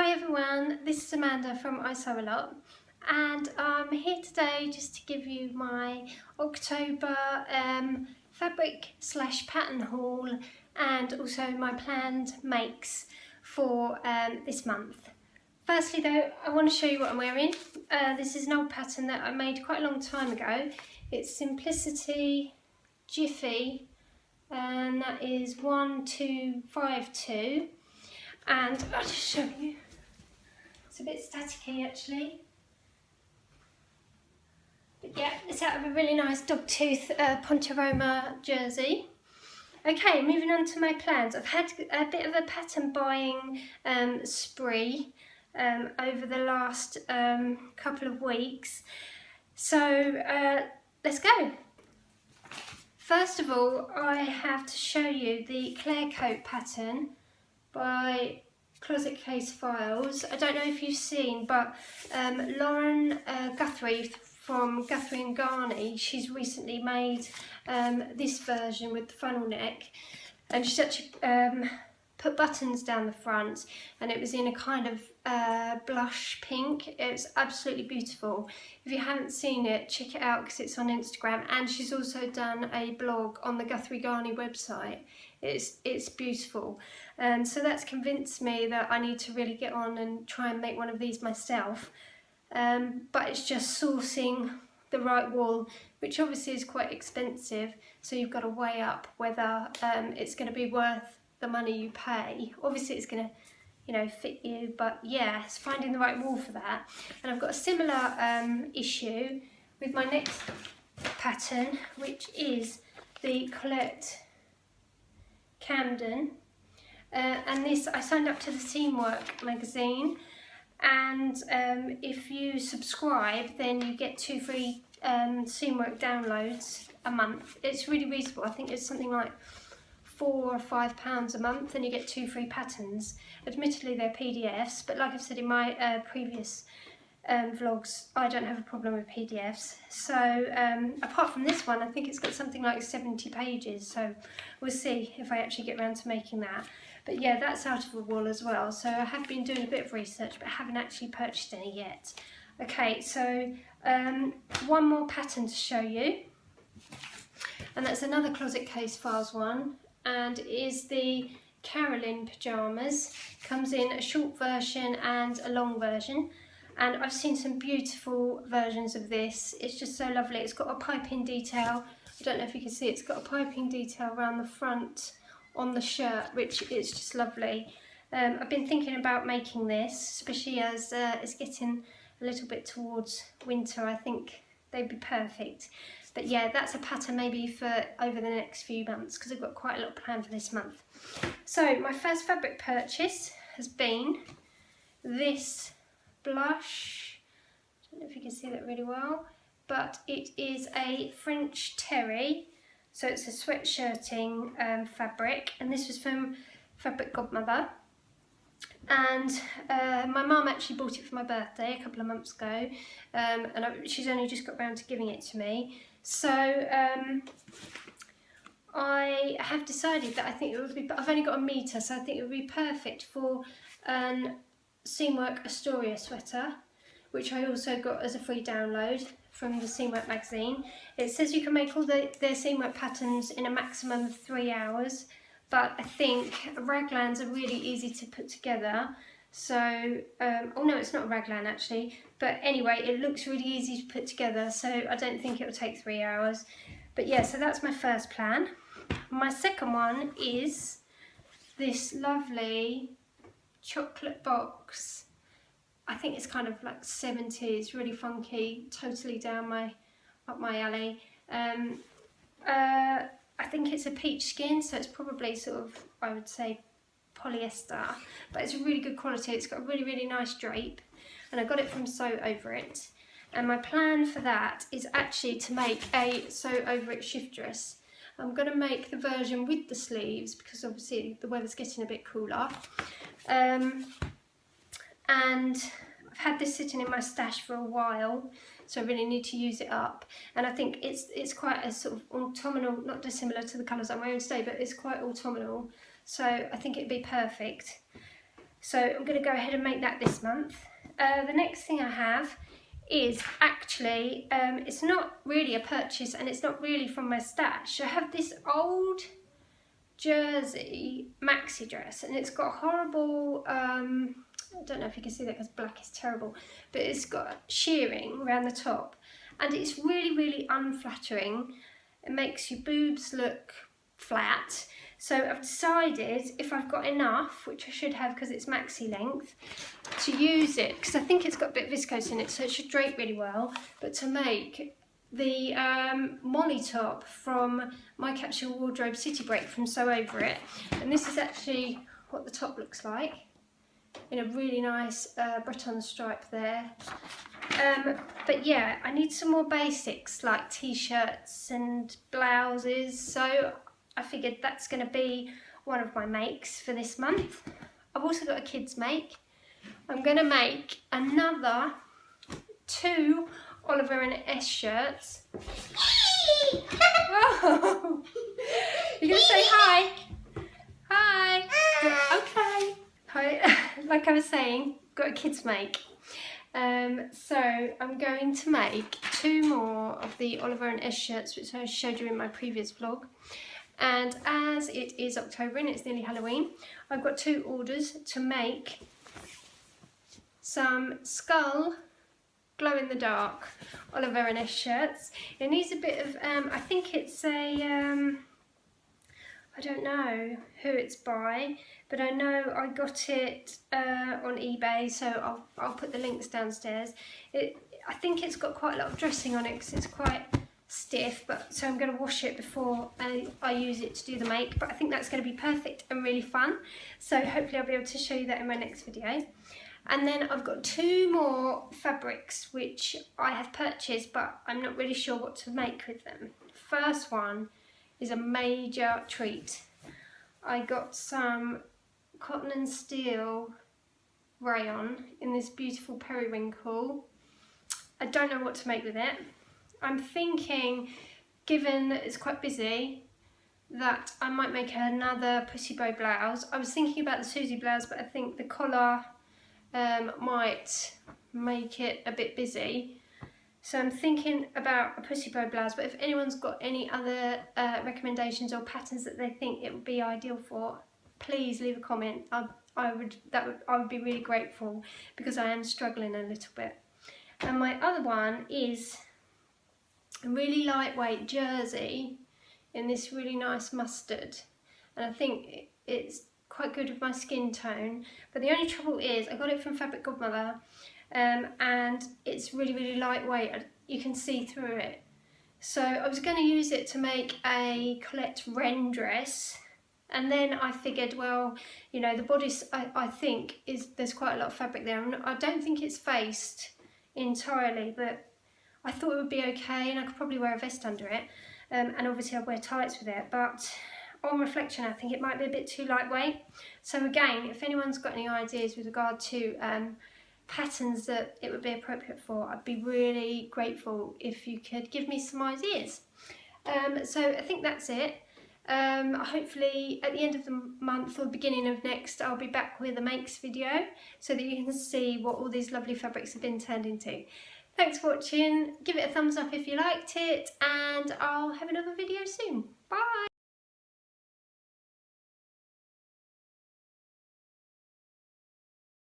Hi everyone, this is Amanda from I Sew A Lot, and I'm here today just to give you my October fabric/pattern haul and also my planned makes for this month. Firstly though, I want to show you what I'm wearing. This is an old pattern that I made quite a long time ago. It's Simplicity Jiffy, and that is 1252. And I'll just show you. It's a bit staticky actually. But yeah, it's out of a really nice dogtooth Poncheroma jersey. Okay, moving on to my plans. I've had a bit of a pattern buying spree over the last couple of weeks. So let's go. First of all, I have to show you the Clare Coat pattern by Closet Case Files. I don't know if you've seen, but Lauren Guthrie from Guthrie and Garney, she's recently made this version with the funnel neck, and she's actually put buttons down the front, and it was in a kind of blush pink. It's absolutely beautiful. If you haven't seen it, check it out because it's on Instagram, and she's also done a blog on the Guthrie Garney website. It's beautiful, and so that's convinced me that I need to really get on and try and make one of these myself, but it's just sourcing the right wool, which obviously is quite expensive, so you've got to weigh up whether it's going to be worth the money you pay. Obviously it's going to, you know, fit you, but yeah, it's finding the right wool for that. And I've got a similar issue with my next pattern, which is the Colette Camden, and this, I signed up to the Seamwork magazine, and if you subscribe then you get 2 free Seamwork downloads a month. It's really reasonable. I think it's something like £4 or £5 a month, and you get 2 free patterns. Admittedly they're PDFs, but like I've said in my previous vlogs, I don't have a problem with PDFs. So apart from this one, I think it's got something like 70 pages, so we'll see if I actually get around to making that. But yeah, that's out of the wool as well, so I have been doing a bit of research but haven't actually purchased any yet. Okay, so one more pattern to show you, and that's another Closet Case Files one, and it is the Carolyn pyjamas. Comes in a short version and a long version, and I've seen some beautiful versions of this. It's just so lovely. It's got a piping detail. I don't know if you can see, it's got a piping detail around the front on the shirt, which is just lovely. I've been thinking about making this, especially as it's getting a little bit towards winter. I think they'd be perfect. But yeah, that's a pattern maybe for over the next few months, because I've got quite a lot planned for this month. So my first fabric purchase has been this blush. I don't know if you can see that really well, but it is a French terry, so it's a sweatshirting fabric, and this was from Fabric Godmother. And my mum actually bought it for my birthday a couple of months ago, and she's only just got around to giving it to me. So I have decided that I think it would be, I've only got a metre, so I think it would be perfect for an Seamwork Astoria sweater, which I also got as a free download from the Seamwork magazine. It says you can make all their Seamwork patterns in a maximum of 3 hours, but I think raglans are really easy to put together. So, oh no, it's not a raglan actually, but anyway, it looks really easy to put together, so I don't think it will take 3 hours. But yeah, so that's my first plan. My second one is this lovely chocolate box. I think it's kind of like 70s, really funky, totally down up my alley. I think it's a peach skin, so it's probably sort of, I would say, polyester, but it's really good quality. It's got a really, really nice drape, and I got it from Sew Over It. And my plan for that is actually to make a Sew Over It shift dress. I'm going to make the version with the sleeves because obviously the weather's getting a bit cooler. And I've had this sitting in my stash for a while, so I really need to use it up. And I think it's quite a sort of autumnal, not dissimilar to the colours I'm wearing today, but it's quite autumnal, so I think it'd be perfect. So I'm going to go ahead and make that this month. The next thing I have is actually, it's not really a purchase and it's not really from my stash. I have this old jersey maxi dress and it's got horrible, I don't know if you can see that because black is terrible, but it's got shearing around the top and it's really unflattering. It makes your boobs look flat. So I've decided, if I've got enough, which I should have because it's maxi length, to use it, because I think it's got a bit of viscose in it, so it should drape really well, but to make the Molly top from my capsule wardrobe city break from Sew Over It. And this is actually what the top looks like, in a really nice Breton stripe there. But yeah, I need some more basics like t-shirts and blouses, so I figured that's going to be one of my makes for this month. I've also got a kids make. I'm going to make another 2 Oliver and S shirts. Oh. You're going to say hi? Hi. Okay. Hi. Like I was saying, got a kids make. So I'm going to make 2 more of the Oliver and S shirts, which I showed you in my previous vlog. And as it is October and it's nearly Halloween, I've got 2 orders to make some skull glow-in-the-dark Oliver and S shirts. It needs a bit of, I think it's a, I don't know who it's by, but I know I got it on eBay, so I'll put the links downstairs. I think it's got quite a lot of dressing on it because it's quite stiff, but so I'm going to wash it before I use it to do the make, but I think that's going to be perfect and really fun, so hopefully I'll be able to show you that in my next video. And then I've got 2 more fabrics which I have purchased, but I'm not really sure what to make with them. First one is a major treat. I got some cotton and steel rayon in this beautiful periwinkle. I don't know what to make with it. I'm thinking, given that it's quite busy, that I might make another pussy bow blouse. I was thinking about the Susie blouse, but I think the collar might make it a bit busy. So I'm thinking about a pussy bow blouse, but if anyone's got any other recommendations or patterns that they think it would be ideal for, please leave a comment. I would be really grateful because I am struggling a little bit. And my other one is a really lightweight jersey in this really nice mustard, and I think it's quite good with my skin tone, but the only trouble is I got it from Fabric Godmother, and it's really lightweight. You can see through it, so I was going to use it to make a Colette Wren dress, and then I figured, well, you know, the bodice I think there's quite a lot of fabric there. I don't think it's faced entirely, but I thought it would be okay, and I could probably wear a vest under it, and obviously I'll wear tights with it, but on reflection I think it might be a bit too lightweight. So again, if anyone's got any ideas with regard to patterns that it would be appropriate for, I'd be really grateful if you could give me some ideas. So I think that's it. Hopefully at the end of the month or beginning of next, I'll be back with a makes video so that you can see what all these lovely fabrics have been turned into. Thanks for watching, give it a thumbs up if you liked it, and I'll have another video soon. Bye!